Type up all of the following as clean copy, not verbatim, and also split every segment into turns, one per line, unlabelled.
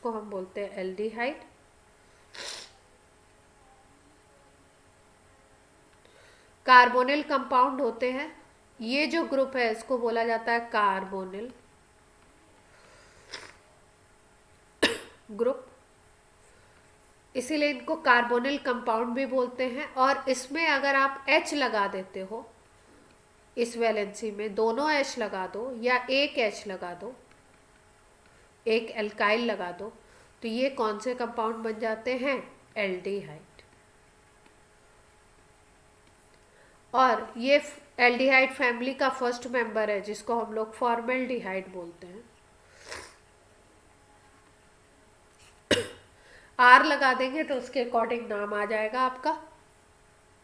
को हम बोलते हैं एल्डिहाइड। कार्बोनिल कंपाउंड होते हैं, ये जो ग्रुप है इसको बोला जाता है कार्बोनिल ग्रुप, इसीलिए इनको कार्बोनिल कंपाउंड भी बोलते हैं। और इसमें अगर आप H लगा देते हो, इस वैलेंसी में दोनों H लगा दो या एक H लगा दो, एक एल्काइल लगा दो, तो ये कौन से कंपाउंड बन जाते हैं? एल्डिहाइड। और ये एल्डिहाइड फैमिली का फर्स्ट मेंबर है जिसको हम लोग फॉर्मेल्डिहाइड बोलते हैं। आर लगा देंगे तो उसके अकॉर्डिंग नाम आ जाएगा आपका।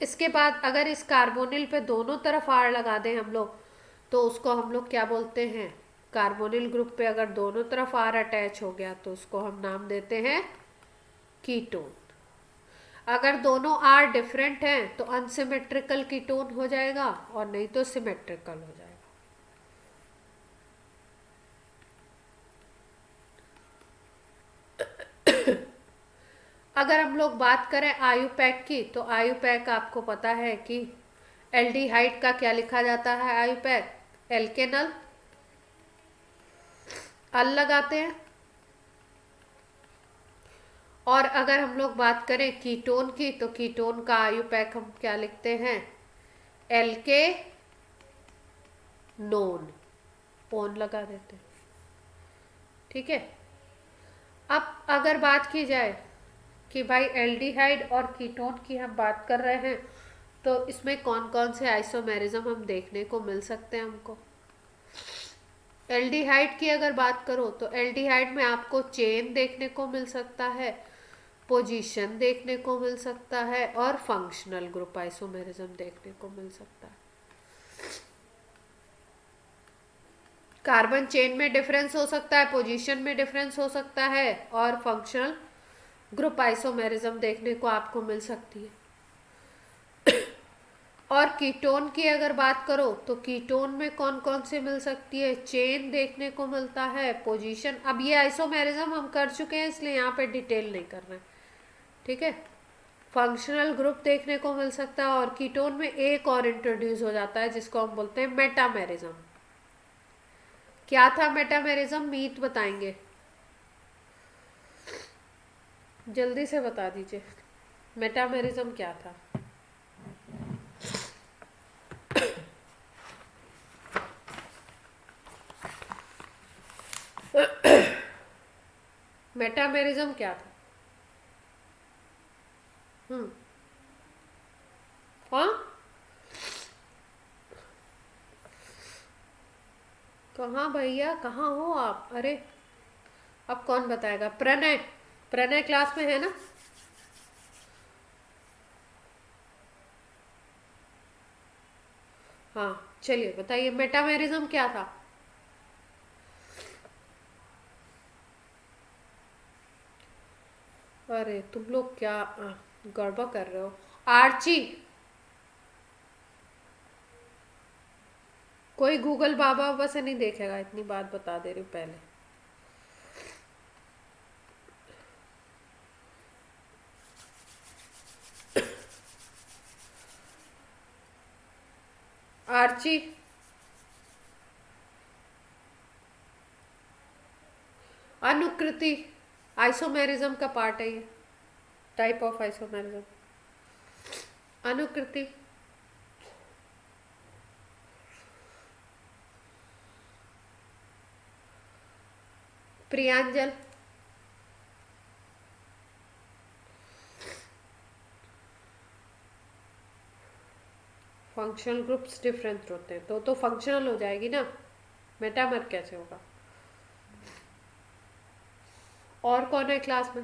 इसके बाद अगर इस कार्बोनिल पे दोनों तरफ आर लगा दें हम लोग, तो उसको हम लोग क्या बोलते हैं? कार्बोनिल ग्रुप पे अगर दोनों तरफ आर अटैच हो गया तो उसको हम नाम देते हैं कीटोन। अगर दोनों आर डिफरेंट हैं तो अनसिमेट्रिकल कीटोन हो जाएगा, और नहीं तो सिमेट्रिकल हो जाएगा। अगर हम लोग बात करें आयुपैक की, तो आयुपैक आपको पता है कि एल्डिहाइड का क्या लिखा जाता है? आयुपैक एल्केनल, अल लगाते हैं। और अगर हम लोग बात करें कीटोन की, तो कीटोन का आयुपैक हम क्या लिखते हैं? एल्के नोन, ओन लगा देते हैं। ठीक है। अब अगर बात की जाए कि भाई एल्डिहाइड और कीटोन की हम बात कर रहे हैं, तो इसमें कौन कौन से आइसोमेरिज्म हम देखने को मिल सकते हैं हमको? एल्डिहाइड की अगर बात करो तो एल्डिहाइड में आपको चेन देखने को मिल सकता है, पोजीशन देखने को मिल सकता है, और फंक्शनल ग्रुप आइसोमेरिज्म देखने को मिल सकता है। कार्बन चेन में डिफरेंस हो सकता है, पोजीशन में डिफरेंस हो सकता है, और फंक्शनल ग्रुप आइसोमेरिज्म देखने को आपको मिल सकती है। और कीटोन की अगर बात करो तो कीटोन में कौन कौन से मिल सकती है? चेन देखने को मिलता है, पोजीशन। अब ये आइसोमेरिज्म हम कर चुके हैं इसलिए यहाँ पे डिटेल नहीं कर रहे हैं, ठीक है। फंक्शनल ग्रुप देखने को मिल सकता है, और कीटोन में एक और इंट्रोड्यूस हो जाता है जिसको हम बोलते हैं मेटामेरिज्म। क्या था मेटामेरिज्म? मीत बताएंगे, जल्दी से बता दीजिए मेटामेरिज्म क्या था। मेटामेरिज्म क्या था? हम्म। हाँ, कहाँ भैया, कहाँ हो आप? अरे अब कौन बताएगा? प्रणय, प्रणय क्लास में है ना? हाँ, चलिए बताइए मेटामेरिज्म क्या था? अरे तुम लोग क्या गड़बड़ कर रहे हो? आर्ची, कोई गूगल बाबा बाबा से नहीं देखेगा, इतनी बात बता दे रही हूँ पहले। आर्ची, अनुकृति आइसोमेरिज्म का पार्ट है ये, type of isomerism. Anukriti, Priyanjal, functional groups different होते हैं तो फंक्शनल हो जाएगी ना, मेटामर कैसे होगा? और कौन है क्लास में?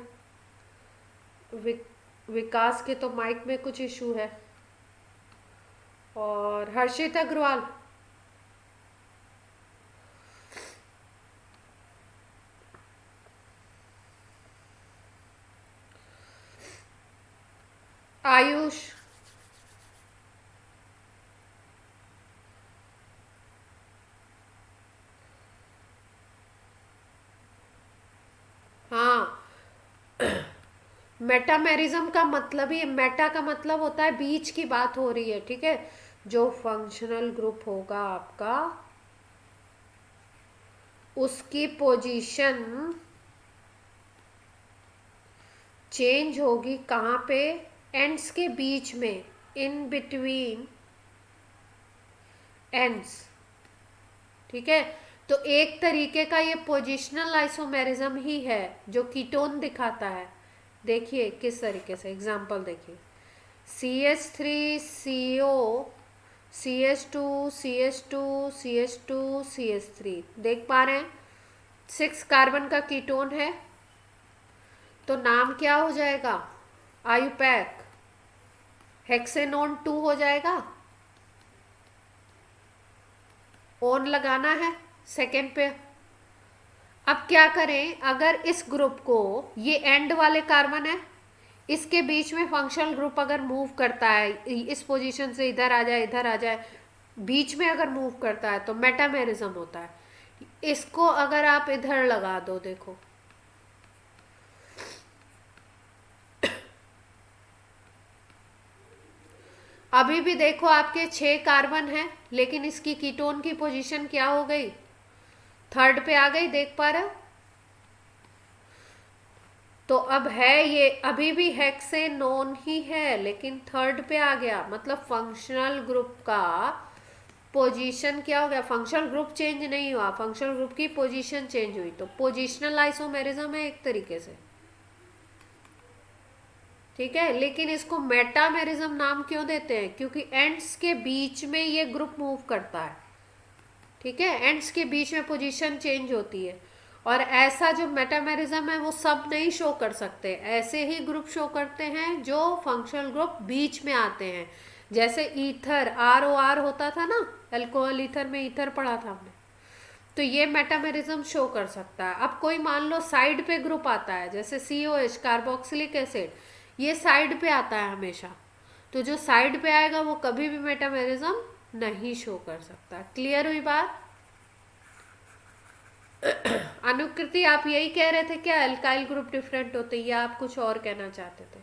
विकास के तो माइक में कुछ इशू है। और हर्षित अग्रवाल, आयुष, हाँ मेटामेरिज्म का मतलब ही, मेटा का मतलब होता है बीच की बात हो रही है, ठीक है। जो फंक्शनल ग्रुप होगा आपका, उसकी पोजीशन चेंज होगी कहाँ पे? एंड्स के बीच में, इन बिटवीन एंड्स, ठीक है। तो एक तरीके का ये पोजिशनल आइसोमेरिज्म ही है जो कीटोन दिखाता है। देखिए किस तरीके से, एग्जांपल देखिए, CH3CO, CH2, CH2, CH2, CH3, देख पा रहे हैं? 6 कार्बन का कीटोन है, तो नाम क्या हो जाएगा? आयुपैक। हेक्सेनोन 2 हो जाएगा। ओन लगाना है सेकेंड पे। अब क्या करें, अगर इस ग्रुप को, ये एंड वाले कार्बन है, इसके बीच में फंक्शनल ग्रुप अगर मूव करता है, इस पोजीशन से इधर आ जाए, इधर आ जाए, बीच में अगर मूव करता है तो मेटामेरिज्म होता है। इसको अगर आप इधर लगा दो, देखो अभी भी देखो आपके 6 कार्बन है, लेकिन इसकी कीटोन की पोजीशन क्या हो गई? थर्ड पे आ गई, देख पा रहे हो? तो अब है ये अभी भी हेक्सेनोन ही है, लेकिन थर्ड पे आ गया, मतलब फंक्शनल ग्रुप का पोजीशन क्या हो गया? फंक्शनल ग्रुप चेंज नहीं हुआ, फंक्शनल ग्रुप की पोजीशन चेंज हुई। तो पोजीशनल आइसोमेरिज्म है एक तरीके से, ठीक है। लेकिन इसको मेटामेरिज्म नाम क्यों देते हैं? क्योंकि एंड्स के बीच में ये ग्रुप मूव करता है, ठीक है। एंड्स के बीच में पोजीशन चेंज होती है। और ऐसा जो मेटामेरिज्म है वो सब नहीं शो कर सकते, ऐसे ही ग्रुप शो करते हैं जो फंक्शनल ग्रुप बीच में आते हैं। जैसे ईथर, ROR होता था ना, अल्कोहल ईथर में ईथर पढ़ा था हमने, तो ये मेटामेरिज्म शो कर सकता है। अब कोई मान लो साइड पे ग्रुप आता है, जैसे COH, कार्बोक्सिलिक एसिड, ये साइड पे आता है हमेशा, तो जो साइड पे आएगा वो कभी भी मेटामेरिज्म नहीं शो कर सकता। क्लियर हुई बात? अनुकृति, आप यही कह रहे थे क्या, अल्काइल ग्रुप डिफरेंट होते हैं, या आप कुछ और कहना चाहते थे?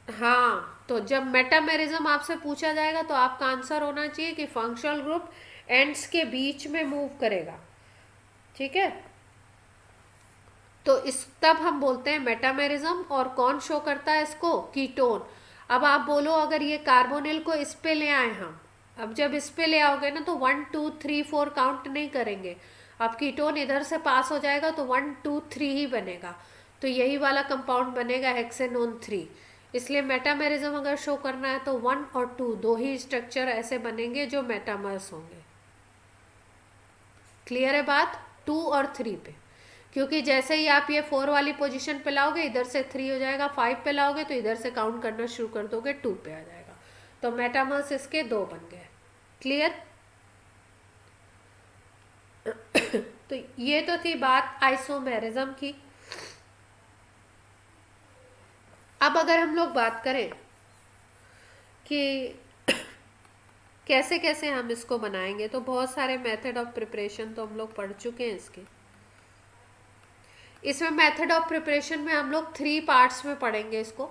हाँ, तो जब मेटामेरिज्म आपसे पूछा जाएगा तो आपका आंसर होना चाहिए कि फंक्शनल ग्रुप एंड्स के बीच में मूव करेगा, ठीक है। तो इस तब हम बोलते हैं मेटामेरिज्म। और कौन शो करता है इसको? कीटोन। अब आप बोलो अगर ये कार्बोनिल को इस पे ले आए हम, अब जब इस पे ले आओगे ना तो 1 2 3 4 काउंट नहीं करेंगे, अब कीटोन इधर से पास हो जाएगा तो 1 2 3 ही बनेगा, तो यही वाला कंपाउंड बनेगा हेक्सेनोन 3। इसलिए मेटामेरिज्म अगर शो करना है तो 1 और 2 दो ही स्ट्रक्चर ऐसे बनेंगे जो मेटामर्स होंगे। क्लियर है बात? 2 और 3 पे, क्योंकि जैसे ही आप ये 4 वाली पोजीशन पे लाओगे इधर से 3 हो जाएगा, 5 पे लाओगे तो इधर से काउंट करना शुरू कर दोगे, 2 पे आ जाएगा, तो मेटामर्स इसके 2 बन गए। क्लियर? तो ये तो थी बात आइसोमेरिज्म की। अब अगर हम लोग बात करें कि कैसे कैसे हम इसको बनाएंगे, तो बहुत सारे मेथड ऑफ प्रिपरेशन तो हम लोग पढ़ चुके हैं इसके। इसमें मेथड ऑफ प्रिपरेशन में हम लोग 3 पार्ट्स में पढ़ेंगे इसको।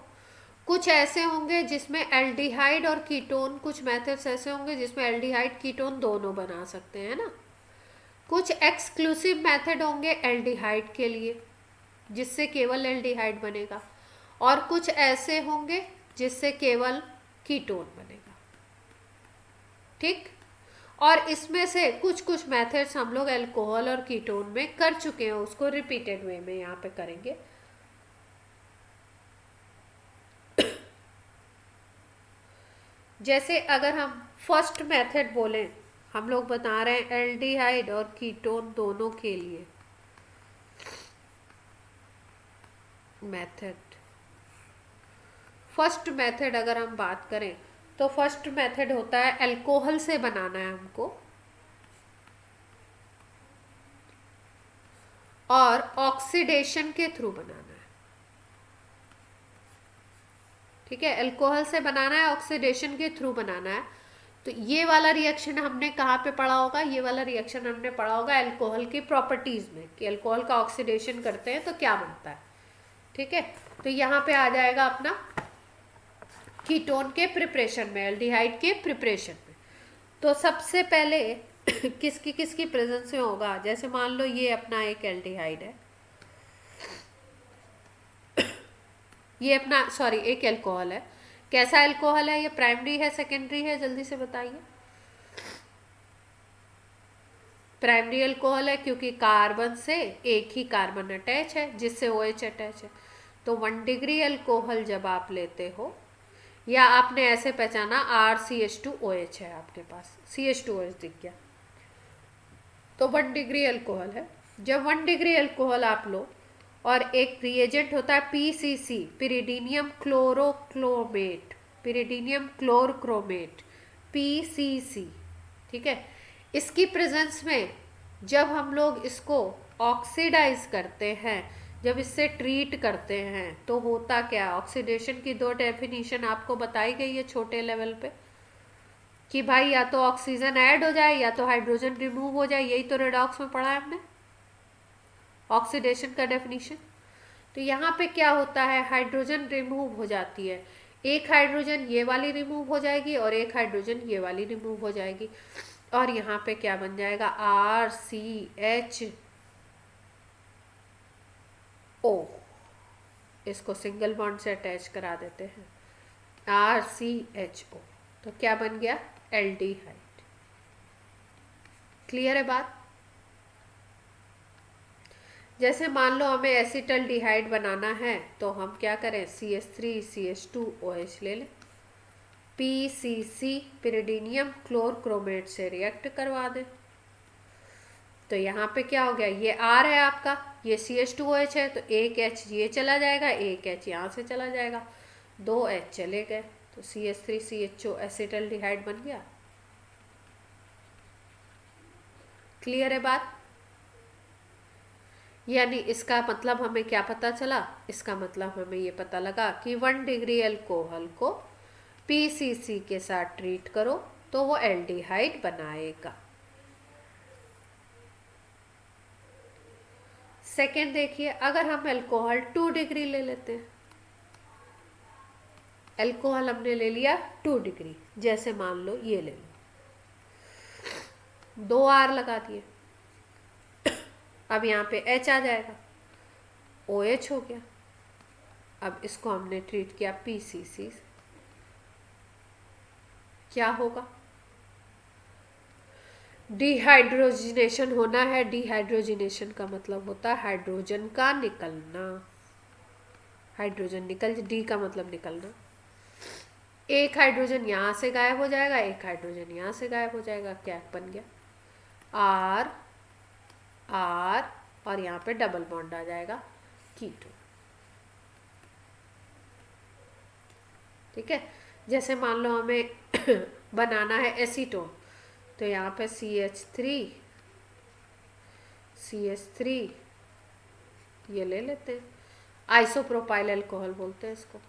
कुछ ऐसे होंगे जिसमें एल्डिहाइड और कीटोन, कुछ मेथड्स ऐसे होंगे जिसमें एल्डिहाइड कीटोन दोनों बना सकते हैं ना। कुछ एक्सक्लूसिव मेथड होंगे एल्डिहाइड के लिए, जिससे केवल एल्डिहाइड बनेगा, और कुछ ऐसे होंगे जिससे केवल कीटोन बनेगा, ठीक। और इसमें से कुछ कुछ मेथड्स हम लोग अल्कोहल और कीटोन में कर चुके हैं, उसको रिपीटेड वे में यहाँ पे करेंगे। जैसे अगर हम फर्स्ट मेथड बोलें, हम लोग बता रहे हैं एल्डिहाइड और कीटोन दोनों के लिए मेथड। फर्स्ट मेथड अगर हम बात करें तो फर्स्ट मेथड होता है अल्कोहल से बनाना है हमको, और ऑक्सीडेशन के थ्रू बनाना है, ठीक है। अल्कोहल से बनाना है, ऑक्सीडेशन के थ्रू बनाना है। तो ये वाला रिएक्शन हमने कहाँ पे पढ़ा होगा, ये वाला रिएक्शन हमने पढ़ा होगा अल्कोहल की प्रॉपर्टीज में, कि अल्कोहल का ऑक्सीडेशन करते हैं तो क्या बनता है। ठीक है, तो यहाँ पे आ जाएगा अपना कीटोन के प्रिपरेशन में, एल्डिहाइड के प्रिपरेशन में। तो सबसे पहले किसकी प्रेजेंस में होगा, जैसे मान लो ये अपना एक एल्डिहाइड है, ये अपना सॉरी एक अल्कोहल है। कैसा अल्कोहल है ये, प्राइमरी है सेकेंडरी है, जल्दी से बताइए। प्राइमरी अल्कोहल है क्योंकि कार्बन से एक ही कार्बन अटैच है जिससे OH अटैच है। तो 1 डिग्री अल्कोहल जब आप लेते हो, या आपने ऐसे पहचाना RCH2OH है आपके पास, CH2OH दिख गया, तो 1 डिग्री अल्कोहल है। जब 1 डिग्री अल्कोहल आप लो और एक रिएजेंट होता है PCC, पिरिडीनियम क्लोरोक्रोमेट, पिरिडीनियम क्लोरक्रोमेट, PCC, ठीक है। इसकी प्रेजेंस में जब हम लोग इसको ऑक्सीडाइज करते हैं, जब इससे ट्रीट करते हैं, तो होता क्या, ऑक्सीडेशन की 2 डेफिनेशन आपको बताई गई है छोटे लेवल पे, कि भाई या तो ऑक्सीजन ऐड हो जाए या तो हाइड्रोजन रिमूव हो जाए, यही तो रेडॉक्स में पढ़ा है हमने ऑक्सीडेशन का डेफिनेशन। तो यहाँ पे क्या होता है, हाइड्रोजन रिमूव हो जाती है, एक हाइड्रोजन ये वाली रिमूव हो जाएगी और एक हाइड्रोजन ये वाली रिमूव हो जाएगी, और यहाँ पे क्या बन जाएगा, RCHO, इसको सिंगल बॉन्ड से अटैच करा देते हैं, RCHO, तो क्या बन गया, एल्डिहाइड। क्लियर है बात। जैसे मान लो हमें एसिटल्डिहाइड बनाना है, तो हम क्या करें, CH3CH2OH ले लें, PCC पिरिडीनियम क्लोरक्रोमेट से रिएक्ट करवा दें। तो यहाँ पे क्या हो गया, ये R है आपका, ये CH2OH है, तो एक H ये चला जाएगा, एक H यहाँ से चला जाएगा, 2 H चले गए, तो CH3CHO एसिटल्डिहाइड बन गया। क्लियर है बात। यानी इसका मतलब हमें क्या पता चला, इसका मतलब हमें ये पता लगा कि 1 डिग्री अल्कोहल को PCC के साथ ट्रीट करो तो वो एल्डिहाइड बनाएगा। सेकेंड देखिए, अगर हम अल्कोहल 2 डिग्री ले लेते हैं, अल्कोहल हमने ले लिया 2 डिग्री, जैसे मान लो ये ले लो, 2 R लगा दिए, अब यहाँ पे H आ जाएगा, OH हो गया। अब इसको हमने ट्रीट किया PCC, क्या होगा, डिहाइड्रोजिनेशन होना है। डिहाइड्रोजिनेशन का मतलब होता है हाइड्रोजन का निकलना, हाइड्रोजन निकल, डी का मतलब निकलना। एक हाइड्रोजन यहाँ से गायब हो जाएगा, एक हाइड्रोजन यहाँ से गायब हो जाएगा, क्या बन गया, R R, और यहाँ पे डबल बॉन्ड आ जाएगा, कीटोन। ठीक है, जैसे मान लो हमें बनाना है एसीटोन, तो यहाँ पे CH3 ये ले लेते हैं, आइसोप्रोपाइल अल्कोहल बोलते हैं इसको।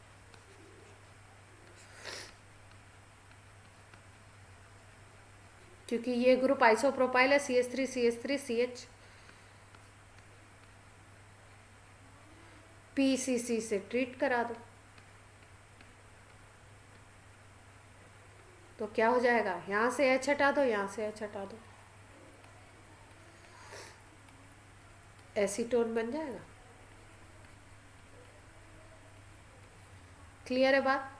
क्योंकि ये ग्रुप आइसोप्रोपाइल है, CH3 PCC से ट्रीट करा दो, तो क्या हो जाएगा, यहाँ से H हटा दो, यहाँ से H हटा दो, एसीटोन बन जाएगा। क्लियर है बात।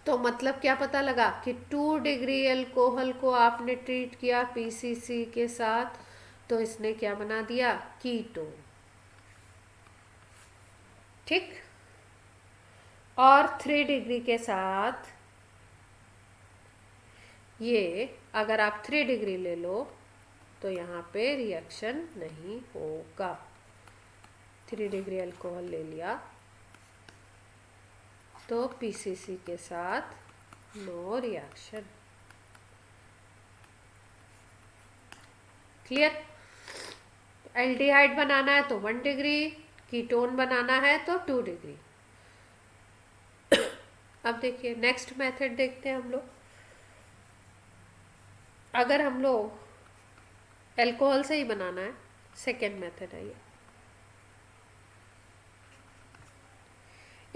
तो मतलब क्या पता लगा कि 2 डिग्री अल्कोहल को आपने ट्रीट किया PCC के साथ, तो इसने क्या बना दिया, कीटोन। ठीक, और 3 डिग्री के साथ ये अगर आप 3 डिग्री ले लो तो यहाँ पे रिएक्शन नहीं होगा। 3 डिग्री अल्कोहल ले लिया तो PCC के साथ नो रिएक्शन। क्लियर। एल्डिहाइड बनाना है तो 1 डिग्री, कीटोन बनाना है तो 2 डिग्री। अब देखिए नेक्स्ट मेथड देखते हैं हम लोग। अगर हम लोग अल्कोहल से ही बनाना है, सेकेंड मेथड है ये।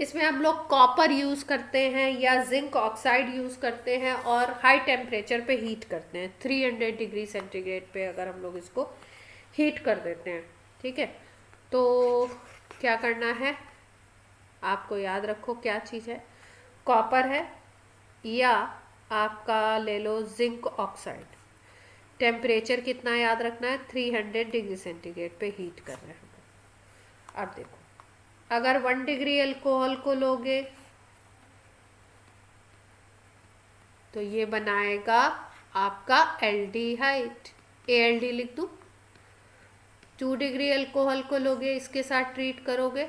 इसमें हम लोग कॉपर यूज़ करते हैं या जिंक ऑक्साइड यूज़ करते हैं और हाई टेम्परेचर पे हीट करते हैं। 300 डिग्री सेंटीग्रेड पे अगर हम लोग इसको हीट कर देते हैं, ठीक है। तो क्या करना है, आपको याद रखो क्या चीज़ है, कॉपर है या आपका ले लो जिंक ऑक्साइड। टेम्परेचर कितना याद रखना है, 300 डिग्री सेंटीग्रेड पे हीट कर रहे हैं। अब देखो, अगर 1 डिग्री अल्कोहल को लोगे तो ये बनाएगा आपका एल्डिहाइड, ALD लिख दूं। 2 डिग्री अल्कोहल को लोगे, इसके साथ ट्रीट करोगे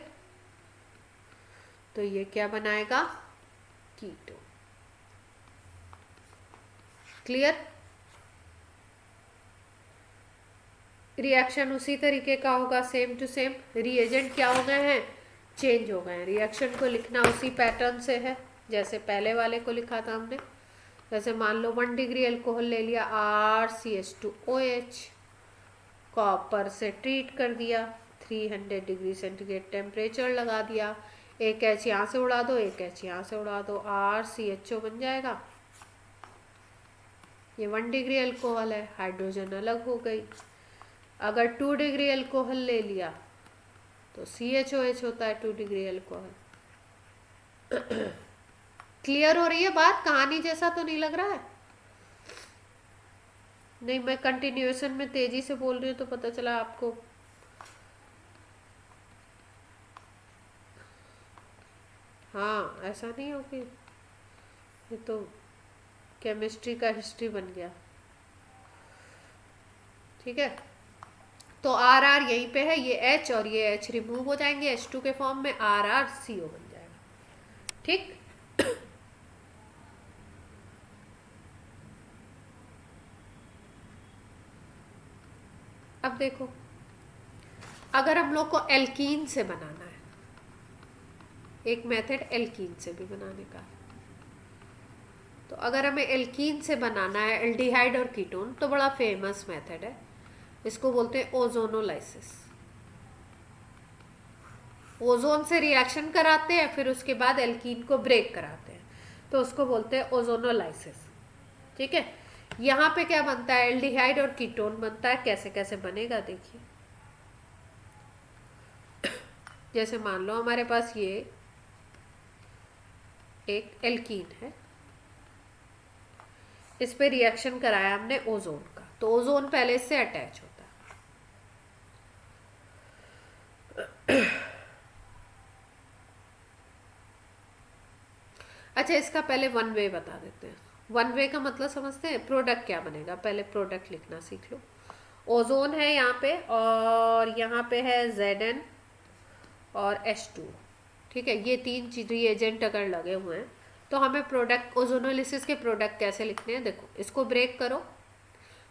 तो ये क्या बनाएगा, कीटोन। क्लियर। रिएक्शन उसी तरीके का होगा, सेम टू सेम। रिएजेंट क्या हो गए हैं, चेंज हो गए हैं। रिएक्शन को लिखना उसी पैटर्न से है जैसे पहले वाले को लिखा था हमने। जैसे मान लो 1 डिग्री अल्कोहल ले लिया, RCH2OH, कॉपर से ट्रीट कर दिया, 300 डिग्री सेंटीग्रेड टेम्परेचर लगा दिया, एक H यहाँ से उड़ा दो, एक H यहाँ से उड़ा दो, RCHO बन जाएगा। ये 1 डिग्री अल्कोहल है, हाइड्रोजन अलग हो गई। अगर 2 डिग्री अल्कोहल ले लिया तो CHOH होता है 2 डिग्री अल्कोहल। क्लियर हो रही है बात, कहानी जैसा तो नहीं लग रहा है? नहीं, मैं कंटिन्यूएशन में तेजी से बोल रही हूँ तो पता चला आपको। हाँ, ऐसा नहीं हो कि ये तो केमिस्ट्री का हिस्ट्री बन गया। ठीक है, तो RR यहीं पे है, ये H और ये H रिमूव हो जाएंगे H2 के फॉर्म में, RrCO बन जाएगा। ठीक, अब देखो, अगर हम लोग को एल्कीन से बनाना है, एक मेथड एल्कीन से भी बनाने का है। तो अगर हमें एल्कीन से बनाना है एल्डिहाइड और कीटोन, तो बड़ा फेमस मेथड है, इसको बोलते हैं ओजोनोलाइसिस। ओजोन से रिएक्शन कराते हैं, फिर उसके बाद एल्कीन को ब्रेक कराते हैं, तो उसको बोलते हैं ओजोनोलाइसिस। ठीक है, यहाँ पे क्या बनता है, एल्डिहाइड और कीटोन बनता है। कैसे कैसे बनेगा देखिए। जैसे मान लो हमारे पास ये एक एल्कीन है, इस पे रिएक्शन कराया हमने ओजोन का, तो ओजोन पहले इससे अटैच होता है। अच्छा, इसका पहले वन वे बता देते हैं। वन वे का मतलब समझते हैं, प्रोडक्ट क्या बनेगा, पहले प्रोडक्ट लिखना सीख लो। ओजोन है यहाँ पे, और यहाँ पे है Zn और H2। ठीक है, ये तीन चीज रिएजेंट अगर लगे हुए हैं तो हमें प्रोडक्ट, ओजोनोलिसिस के प्रोडक्ट कैसे लिखने हैं, देखो, इसको ब्रेक करो,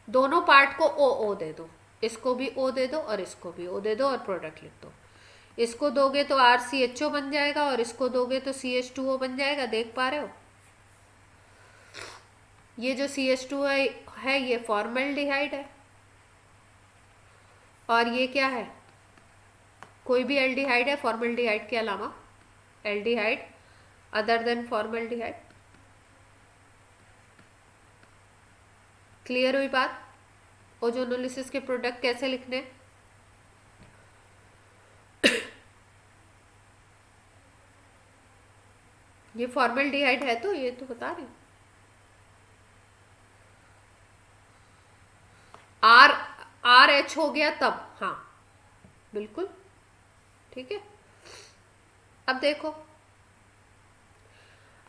दोनों पार्ट को O दे दो, इसको भी O दे दो और इसको भी O दे दो, और प्रोडक्ट लिख दो। इसको दोगे तो RCHO बन जाएगा, और इसको दोगे तो CH2O बन जाएगा। देख पा रहे हो, ये जो CH2 है ये फॉर्मल्डिहाइड है, और ये क्या है, कोई भी एल्डिहाइड है फॉर्मल्डिहाइड के अलावा, aldehyde other than formaldehyde. Clear हुई बात? ओजोनोलिसिस के प्रोडक्ट कैसे लिखने, ये फॉर्मल्डिहाइड है तो ये तो बता रही हूँ। RH हो गया तब, हाँ बिल्कुल ठीक है। अब देखो,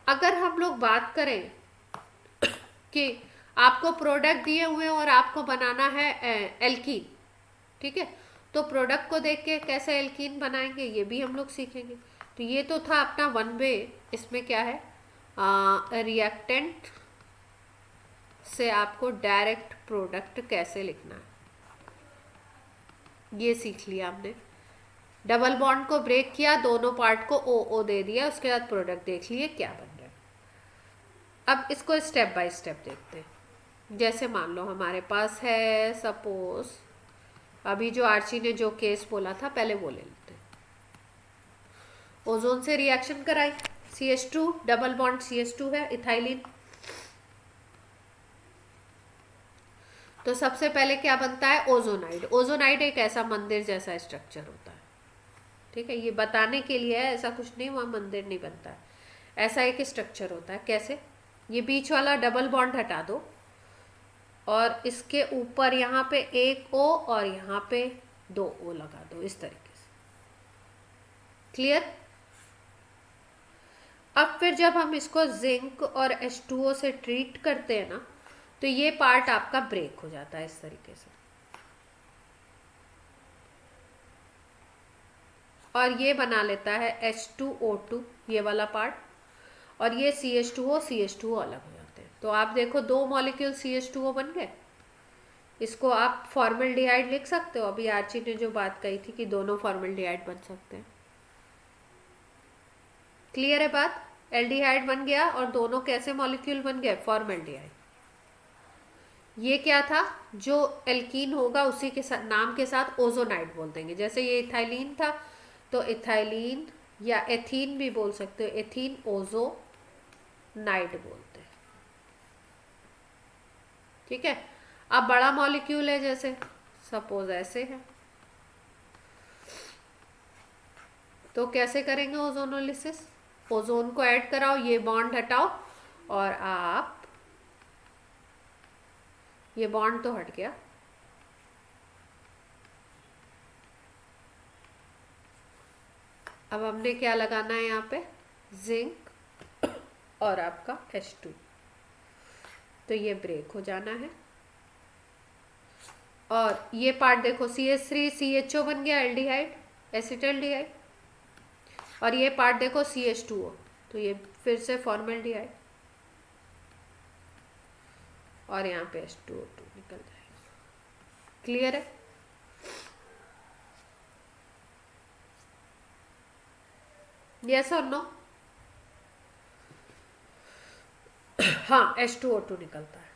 अगर हम लोग बात करें कि आपको प्रोडक्ट दिए हुए और आपको बनाना है एल्कीन, ठीक है, तो प्रोडक्ट को देख के कैसे एल्कीन बनाएंगे ये भी हम लोग सीखेंगे। तो ये तो था अपना वन वे। इसमें क्या है, रिएक्टेंट से आपको डायरेक्ट प्रोडक्ट कैसे लिखना है ये सीख लिया हमने। डबल बॉन्ड को ब्रेक किया, दोनों पार्ट को O दे दिया, उसके बाद प्रोडक्ट देख लिए क्या बन रहा है। अब इसको स्टेप बाय स्टेप देखते हैं। जैसे मान लो हमारे पास है, सपोज अभी जो आर्ची ने जो केस बोला था पहले वो ले लेते हैं। ओजोन से रिएक्शन कराई, CH2 डबल बॉन्ड CH2 है, इथाइलिन। तो सबसे पहले क्या बनता है, ओजोनाइड। ओजोनाइड एक ऐसा मंदिर जैसा स्ट्रक्चर होता है, ठीक है, ये बताने के लिए है, ऐसा कुछ नहीं, वहाँ मंदिर नहीं बनता है, ऐसा एक स्ट्रक्चर होता है। कैसे, ये बीच वाला डबल बॉन्ड हटा दो और इसके ऊपर यहाँ पे एक O और यहाँ पे 2 O लगा दो, इस तरीके से। क्लियर। अब फिर जब हम इसको जिंक और H2O से ट्रीट करते हैं ना, तो ये पार्ट आपका ब्रेक हो जाता है इस तरीके से, और ये बना लेता है H2O2, ये वाला पार्ट, और ये CH2O अलग हो जाते हैं। तो आप देखो 2 मॉलिक्यूल CH2O बन गए। इसको आप फॉर्मल्डिहाइड लिख सकते हो। अभी आर्ची ने जो बात कही थी कि दोनों फॉर्मल्डिहाइड बन सकते हैं। क्लियर है बात। एल्डिहाइड बन गया और दोनों कैसे मॉलिक्यूल बन गए, फॉर्मल्डिहाइड। ये क्या था, जो एल्कीन होगा उसी के साथ, नाम के साथ ओजोनाइड बोल देंगे। जैसे ये इथाइलिन था तो इथाइलिन, या एथीन भी बोल सकते हो, एथीन ओजोनाइड बोलते हैं। ठीक है। अब बड़ा मॉलिक्यूल है, जैसे सपोज ऐसे है, तो कैसे करेंगे ओजोनोलिसिस, ओजोन को ऐड कराओ, ये बॉन्ड हटाओ, और आप, ये बॉन्ड तो हट गया, अब हमने क्या लगाना है यहाँ पे, जिंक और आपका H2, तो ये ब्रेक हो जाना है। और ये पार्ट देखो, CH3CHO बन गया, एल्डिहाइड, एसिटल्डिहाइड, और ये पार्ट देखो CH2O, तो ये फिर से फॉर्मल्डिहाइड, और यहाँ पे H2O2 निकल जाएगा। क्लियर है। यस और नो। हाँ, H2O2 निकलता है।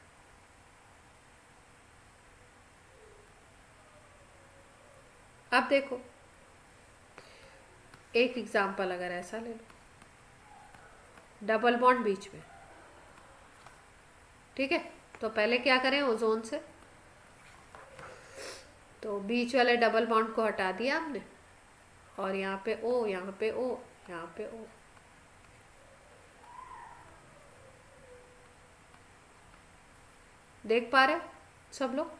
अब देखो एक एग्जांपल अगर ऐसा ले लो, डबल बॉन्ड बीच में, ठीक है, तो पहले क्या करें, ओजोन से, तो बीच वाले डबल बॉन्ड को हटा दिया हमने, और यहाँ पे O, यहाँ पे O, यहाँ पे O, देख पा रहे सब लोग।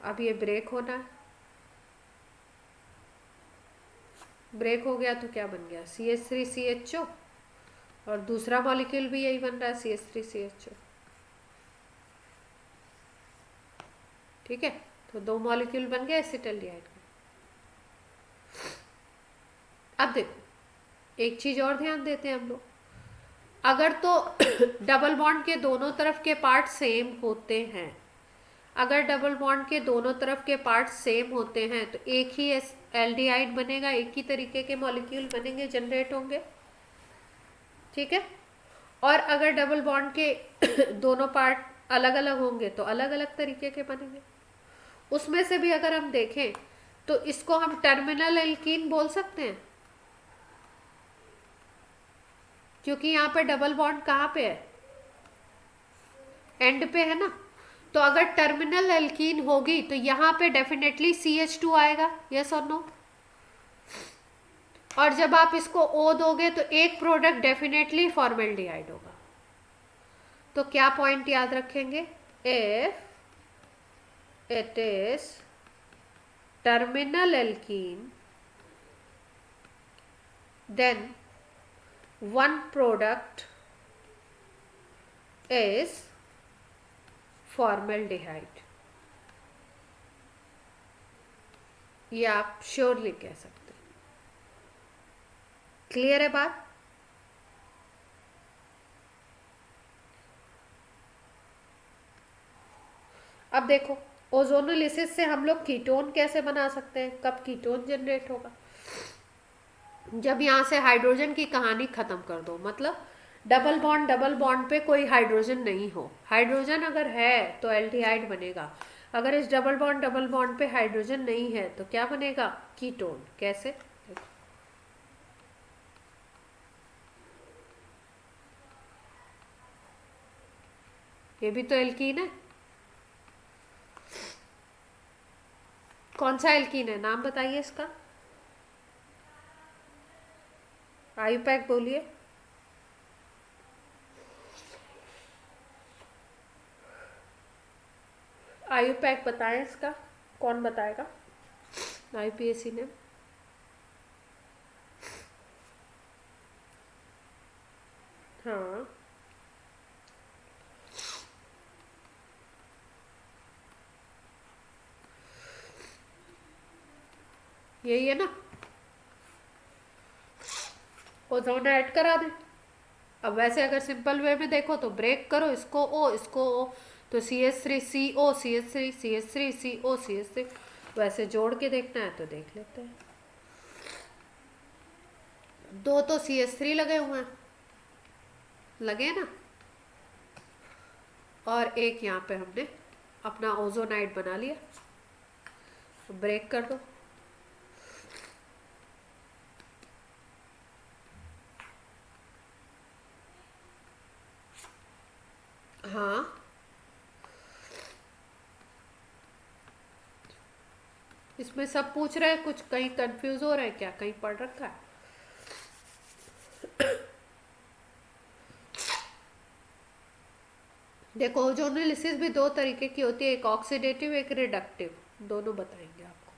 अब ये ब्रेक होना है, ब्रेक हो गया तो क्या बन गया, CH3CHO, और दूसरा मॉलिक्यूल भी यही बन रहा है, CH3CHO। ठीक है, तो 2 मॉलिक्यूल बन गए एसिटल्डिहाइड के। अब देखो एक चीज और ध्यान देते हैं हम लोग, अगर तो डबल बॉन्ड के दोनों तरफ के पार्ट सेम होते हैं, अगर डबल बॉन्ड के दोनों तरफ के पार्ट सेम होते हैं तो एक ही एल्डिहाइड बनेगा, एक ही तरीके के मॉलिक्यूल बनेंगे, जनरेट होंगे। ठीक है। और अगर डबल बॉन्ड के दोनों पार्ट अलग अलग होंगे तो अलग अलग तरीके के बनेंगे। उसमें से भी अगर हम देखें तो इसको हम टर्मिनल एल्कीन बोल सकते हैं, क्योंकि यहाँ पे डबल बॉन्ड कहाँ पे है, एंड पे है ना। तो अगर टर्मिनल एल्कीन होगी तो यहाँ पे डेफिनेटली CH2 आएगा, यस और नो। और जब आप इसको O दोगे तो एक प्रोडक्ट डेफिनेटली फॉर्मल्डिहाइड होगा। तो क्या पॉइंट याद रखेंगे, if it is terminal alkene then one product is formaldehyde, ये आप श्योरली कह सकते हैं। क्लियर है बात। अब देखो ओजोनोलिसिस से हम लोग कीटोन कैसे बना सकते हैं, कब कीटोन जनरेट होगा? जब यहाँ से हाइड्रोजन की कहानी खत्म कर दो, मतलब डबल बॉन्ड पे कोई हाइड्रोजन नहीं हो। हाइड्रोजन अगर है तो एल्डिहाइड बनेगा। अगर इस डबल बॉन्ड पे हाइड्रोजन नहीं है तो क्या बनेगा? कीटोन। कैसे? ये भी तो एल्कीन है। कौन सा एल्कीन है, नाम बताइए इसका। आयुपैक बोलिए। आयुपैक बताएं इसका, कौन बताएगा? आईपीएसी ने। हाँ, यही है ना, ओजोन ऐड करा दें। अब वैसे अगर सिंपल वे में देखो तो ब्रेक करो, इसको ओ इसको ओ, तो CH3CO CH3 वैसे जोड़ के देखना है तो देख लेते हैं। दो तो CH3 लगे हुए हैं, लगे ना, और एक यहाँ पे हमने अपना ओजोनाइड बना लिया। ब्रेक कर दो। हाँ, इसमें सब पूछ रहे हैं, कुछ कहीं कंफ्यूज हो रहा है क्या, कहीं पढ़ रखा है? देखो, ओजोनोलिसिस भी दो तरीके की होती है, एक ऑक्सीडेटिव एक रिडक्टिव, दोनों बताएंगे आपको।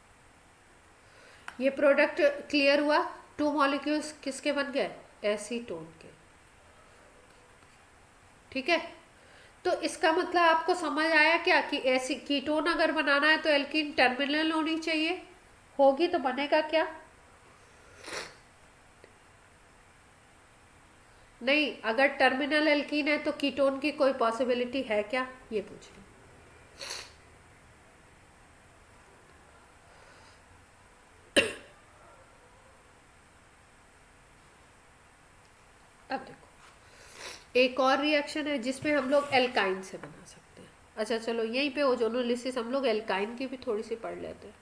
ये प्रोडक्ट क्लियर हुआ? टू मॉलिक्यूल्स किसके बन गए? एसीटोन के। ठीक है, तो इसका मतलब आपको समझ आया क्या कि ऐसी कीटोन अगर बनाना है तो एल्कीन टर्मिनल होनी चाहिए, होगी तो बनेगा क्या? नहीं, अगर टर्मिनल एल्कीन है तो कीटोन की कोई पॉसिबिलिटी है क्या, ये पूछ रही। अब देखो, एक और रिएक्शन है जिसमें हम लोग एल्काइन से बना सकते हैं। अच्छा चलो, यहीं पे ओजोनोलिसिस हम लोग एल्काइन की भी थोड़ी सी पढ़ लेते हैं।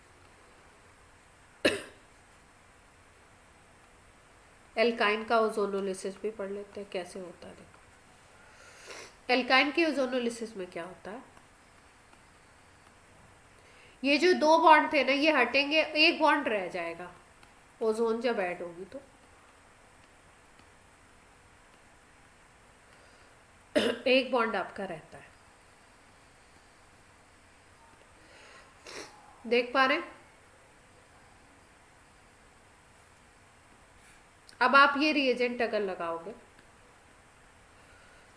एल्काइन का ओजोनोलिसिस भी पढ़ लेते हैं कैसे होता है। देखो, एल्काइन की ओजोनोलिसिस में क्या होता है, ये जो दो बॉन्ड थे ना ये हटेंगे, एक बॉन्ड रह जाएगा ओजोन जब ऐड होगी तो। एक बॉन्ड आपका रहता है, देख पा रहे हैं? अब आप ये रिएजेंट अगर लगाओगे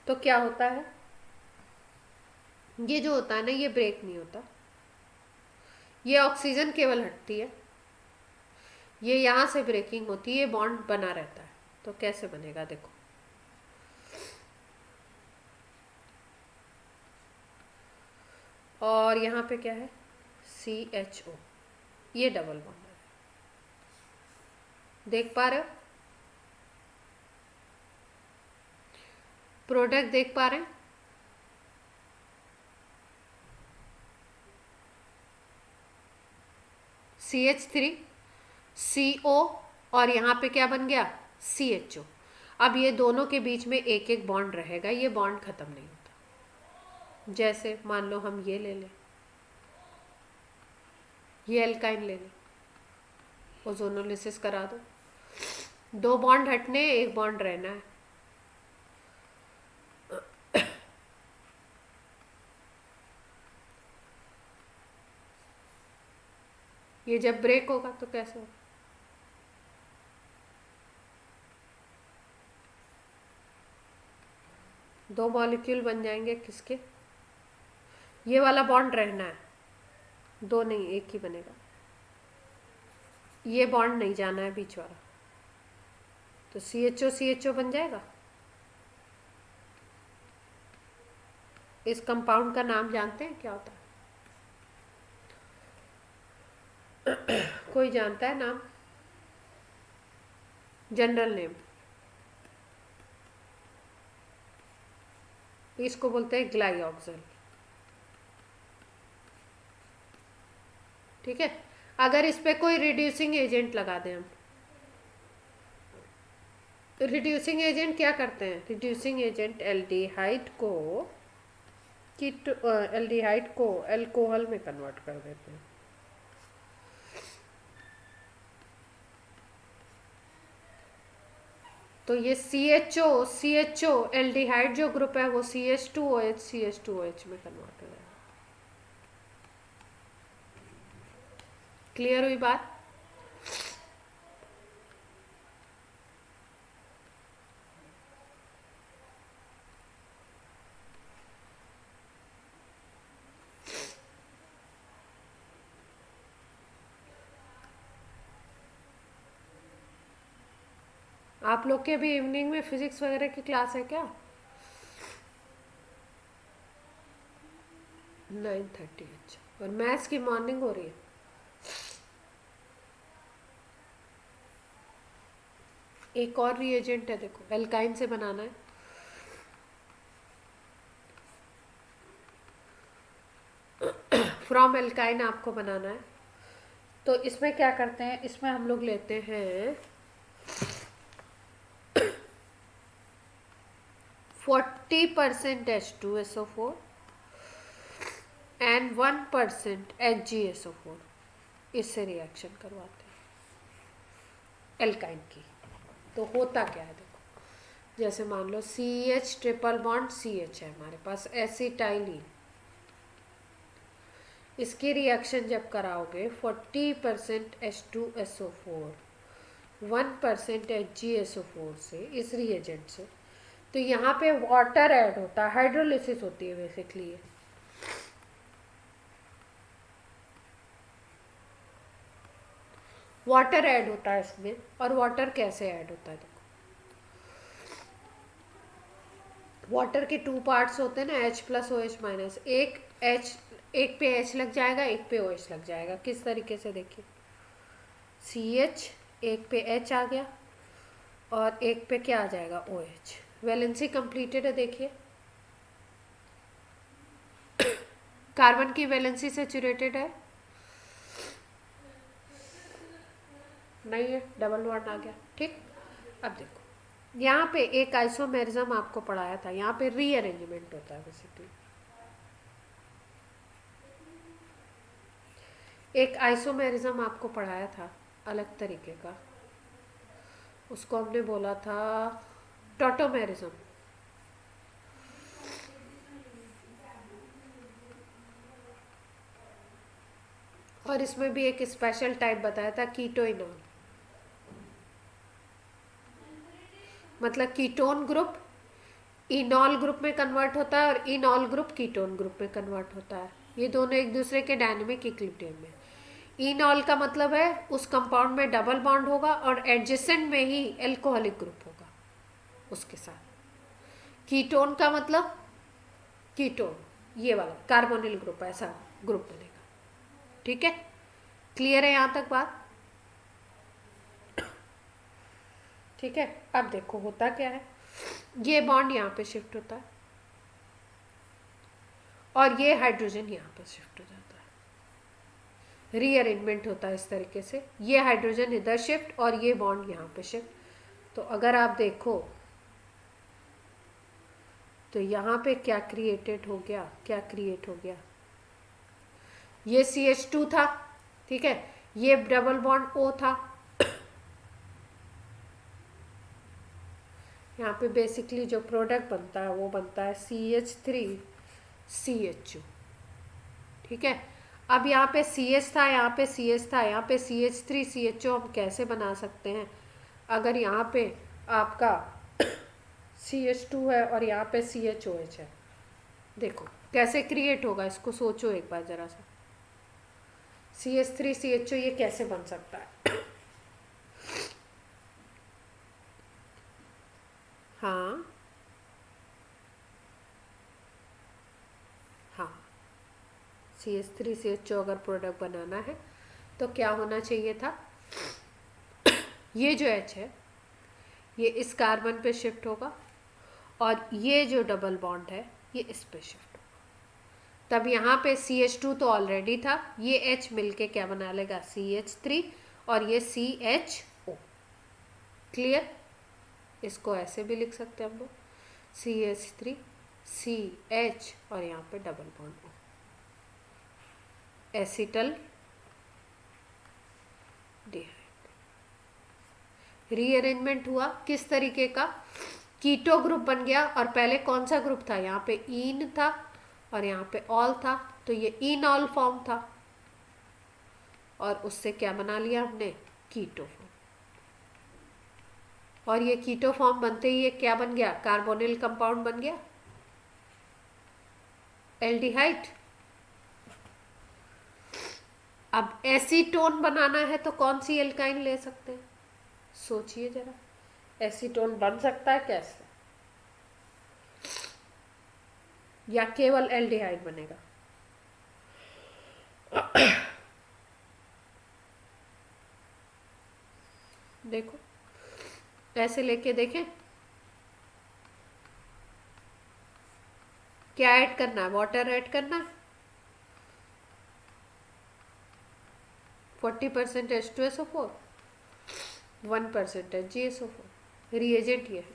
तो क्या होता है, ये जो होता है ना ये ब्रेक नहीं होता, ये ऑक्सीजन केवल हटती है, ये यहाँ से ब्रेकिंग होती है, ये बॉन्ड बना रहता है। तो कैसे बनेगा देखो, और यहाँ पे क्या है, CHO, ये डबल बॉन्ड है, देख पा रहे हो? प्रोडक्ट देख पा रहे हैं? CH3CO, और यहाँ पे क्या बन गया, CHO। अब ये दोनों के बीच में एक एक बॉन्ड रहेगा, ये बॉन्ड खत्म नहीं होता। जैसे मान लो हम ये ले लें, ये एल्काइन ले लें, ओजोनोलिसिस करा दो, दो बॉन्ड हटने एक बॉन्ड रहना है। ये जब ब्रेक होगा तो कैसे होगा, दो मॉलिक्यूल बन जाएंगे किसके, ये वाला बॉन्ड रहना है, दो नहीं एक ही बनेगा, ये बॉन्ड नहीं जाना है बीच वाला, तो CHO बन जाएगा। इस कंपाउंड का नाम जानते हैं क्या होता है? कोई जानता है नाम? जनरल नेम, इसको बोलते हैं ग्लाइऑक्सल। ठीक है, अगर इस पे कोई रिड्यूसिंग एजेंट लगा दें हम, रिड्यूसिंग एजेंट क्या करते हैं? रिड्यूसिंग एजेंट एल्डिहाइड को अल्कोहल में कन्वर्ट कर देते हैं। तो ये सी एच ओ एल्डिहाइड जो ग्रुप है वो CH2OH में कन्वर्ट हो जाएगा। क्लियर हुई बात? आप लोग के भी इवनिंग में फिजिक्स वगैरह की क्लास है क्या? 9:30। अच्छा, और मैथ्स की मॉर्निंग हो रही है? एक और रिएजेंट है, देखो एल्काइन से बनाना है। फ्रॉम एल्काइन आपको बनाना है। तो इसमें क्या करते हैं, इसमें हम लोग लेते हैं 40% H2SO4 एंड 1% HgSO4, इससे रिएक्शन करवाते हैं एल्काइन की। तो होता क्या है, देखो जैसे मान लो CH ट्रिपल बॉन्ड CH है हमारे पास, एसिटाइलिन। इसकी रिएक्शन जब कराओगे 40% H2SO4 1% HgSO4 से, इस रिएजेंट से, तो यहाँ पे वाटर ऐड होता है, हाइड्रोलिसिस होती है बेसिकली ये। वाटर ऐड होता है इसमें, और वाटर कैसे ऐड होता है, देखो वाटर के 2 पार्ट्स होते हैं ना, H+OH-। एक पे H लग जाएगा, एक पे OH लग जाएगा। किस तरीके से, देखिए CH, एक पे H आ गया और एक पे क्या आ जाएगा, OH। वैलेंसी कंप्लीटेड है, देखिए कार्बन की वैलेंसी सैचुरेटेड है, नहीं है, डबल बॉन्ड आ गया। ठीक, अब देखो यहाँ पे एक आइसोमेरिज्म आपको पढ़ाया था, यहाँ पे रीअरेंजमेंट होता है बेसिकली। एक आइसोमेरिज्म आपको पढ़ाया था अलग तरीके का, उसको हमने बोला था टॉटोमेरिज्म। और इसमें भी एक स्पेशल टाइप बताया था, कीटोइनॉल। मतलब कीटोन ग्रुप इनॉल ग्रुप में कन्वर्ट होता है, और इनॉल ग्रुप कीटोन ग्रुप में कन्वर्ट होता है। ये दोनों एक दूसरे के डायनेमिक इक्विलिब्रियम में। इनॉल का मतलब है उस कंपाउंड में डबल बॉन्ड होगा और एडजेसेंट में ही एल्कोहलिक ग्रुप होगा उसके साथ। कीटोन का मतलब कीटोन, ये वाला कार्बोनिल ग्रुप, ऐसा ग्रुप बनेगा। ठीक है, क्लियर है यहाँ तक बात? ठीक है, अब देखो होता क्या है, ये बॉन्ड यहाँ पे शिफ्ट होता है और ये हाइड्रोजन यहाँ पे शिफ्ट हो जाता है। रीअरेंजमेंट होता है इस तरीके से, ये हाइड्रोजन इधर शिफ्ट और ये बॉन्ड यहाँ पे शिफ्ट। तो अगर आप देखो तो यहाँ पे क्या क्रिएटेड हो गया, क्या क्रिएट हो गया, ये CH2 था, ठीक है, ये डबल बॉन्ड O था। यहाँ पे बेसिकली जो प्रोडक्ट बनता है वो बनता है CH3CH2। ठीक है, अब यहाँ पे CH था, यहाँ पे CH था, यहाँ पे CH3CHO हम कैसे बना सकते हैं? अगर यहाँ पे आपका CH2 है और यहाँ पे CHOH है, देखो कैसे क्रिएट होगा, इसको सोचो एक बार ज़रा सा। CH3CHO ये कैसे बन सकता है? हाँ हाँ, CH3CHO अगर प्रोडक्ट बनाना है तो क्या होना चाहिए था, ये जो H है ये इस कार्बन पे शिफ्ट होगा और ये जो डबल बॉन्ड है ये इस पे शिफ्ट होगा। तब यहाँ पे CH2 तो ऑलरेडी था, ये H मिलके क्या बना लेगा CH3 और ये CHO। क्लियर? इसको ऐसे भी लिख सकते हैं हम लोग, CH3 CH और यहाँ पे डबल बॉन्ड एसिटल डिहाइड। रीअरेंजमेंट हुआ किस तरीके का, कीटो ग्रुप बन गया और पहले कौन सा ग्रुप था, यहाँ पे ईन था और यहाँ पे ऑल था, तो ये इनऑल फॉर्म था और उससे क्या बना लिया हमने कीटो फॉर्म। और ये कीटो फॉर्म बनते ही ये क्या बन गया, कार्बोनिल कंपाउंड बन गया एल्डिहाइड। अब एसीटोन बनाना है तो कौन सी एल्काइन ले सकते हैं, सोचिए जरा, एसीटोन बन सकता है कैसे, या केवल एल्डिहाइड बनेगा। देखो ऐसे लेके देखें, क्या ऐड करना है, वाटर ऐड करना है, 40% H2SO4, 1% GSO4, रिएजेंट ये है।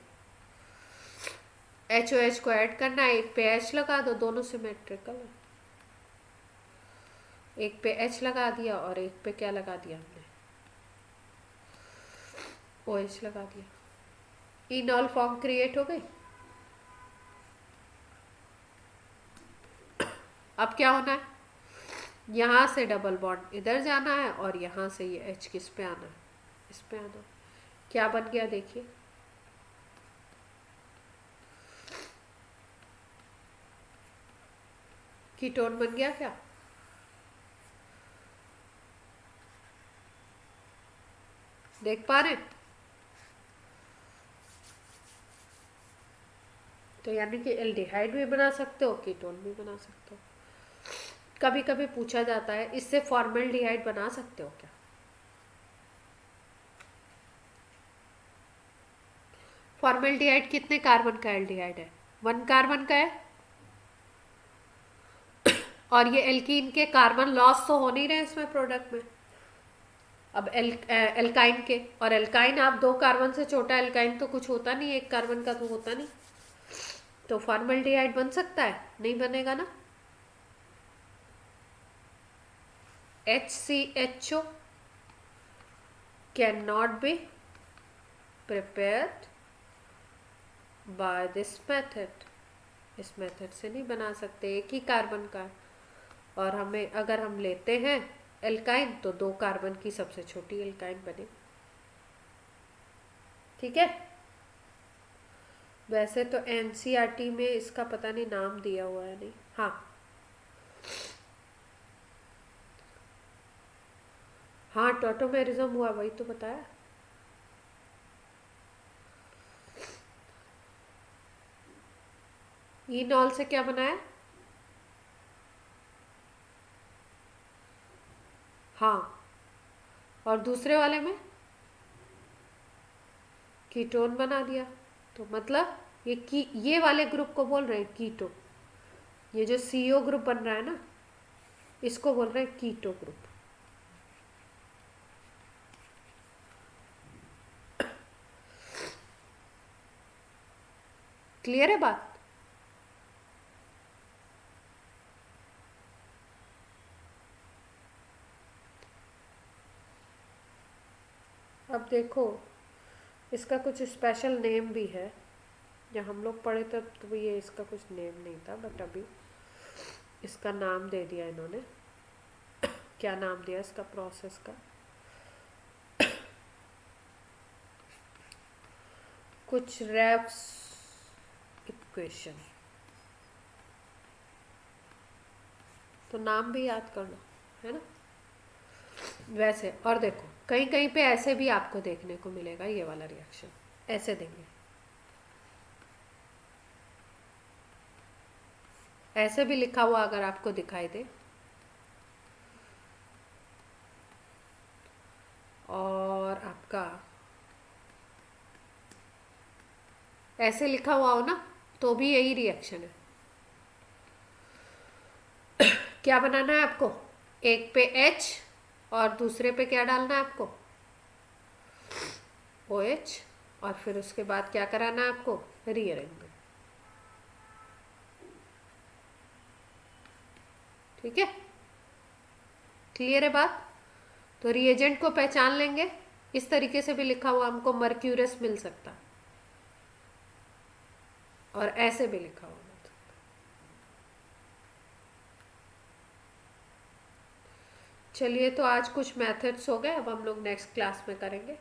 HOH को ऐड करना है, एक पे H लगा दो, दोनों सिमेट्रिकल है, एक पे H लगा दिया और एक पे क्या लगा दिया हमने OH लगा दिया, इनऑल फॉर्म क्रिएट हो गई। अब क्या होना है, यहाँ से डबल बॉन्ड इधर जाना है और यहाँ से ये H किस पे आना है, इस पे आना। क्या बन गया देखिए, कीटोन बन गया क्या, देख पा रहे, तो यानी कि एल्डिहाइड भी बना सकते हो, कीटोन भी बना सकते हो। कभी कभी पूछा जाता है इससे फॉर्मेल्डिहाइड बना सकते हो क्या, फॉर्मेल्डिहाइड कितने कार्बन का एल्डिहाइड है, 1 कार्बन का है, और ये एल्कीन के कार्बन लॉस तो हो नहीं रहे इसमें प्रोडक्ट में। अब एल्काइन के, और एल्काइन आप 2 कार्बन से छोटा एल्काइन तो कुछ होता नहीं, 1 कार्बन का तो होता नहीं, तो फॉर्मेल्डिहाइड बन सकता है, नहीं बनेगा ना। HCHO cannot be prepared by this method, इस मेथड से नहीं बना सकते, एक ही कार्बन का है, और हमें अगर हम लेते हैं एल्काइन तो 2 कार्बन की सबसे छोटी एल्काइन बने। ठीक है, वैसे तो NCERT में इसका पता नहीं नाम दिया हुआ है, नहीं, हाँ टॉटोमेरिज्म हुआ, वही तो बताया। इनॉल से क्या बनाया, हाँ, और दूसरे वाले में कीटोन बना दिया, तो मतलब ये वाले ग्रुप को बोल रहे हैं कीटो, ये जो CO ग्रुप बन रहा है ना इसको बोल रहे हैं कीटो ग्रुप। क्लियर है बात, अब देखो इसका कुछ स्पेशल नेम भी है, जब हम लोग पढ़े तब तो ये इसका कुछ नेम नहीं था, बट अभी इसका नाम दे दिया इन्होंने। क्या नाम दिया इसका प्रोसेस का, कुछ रेव्स इक्वेशन, तो नाम भी याद करना है ना वैसे। और देखो कहीं कहीं पे ऐसे भी आपको देखने को मिलेगा, ये वाला रिएक्शन ऐसे देंगे, ऐसे भी लिखा हुआ अगर आपको दिखाई दे, ऐसे लिखा हुआ हो ना तो भी यही रिएक्शन है। क्या बनाना है आपको, एक पे H और दूसरे पे क्या डालना है आपको, OH, और फिर उसके बाद क्या कराना है आपको, रीअरेंजमेंट। ठीक है, क्लियर है बात। तो रिएजेंट को पहचान लेंगे, इस तरीके से भी लिखा हुआ हमको मर्क्यूरस मिल सकता और ऐसे भी लिखा हुआ मिल सकता। चलिए, तो आज कुछ मेथड्स हो गए, अब हम लोग नेक्स्ट क्लास में करेंगे।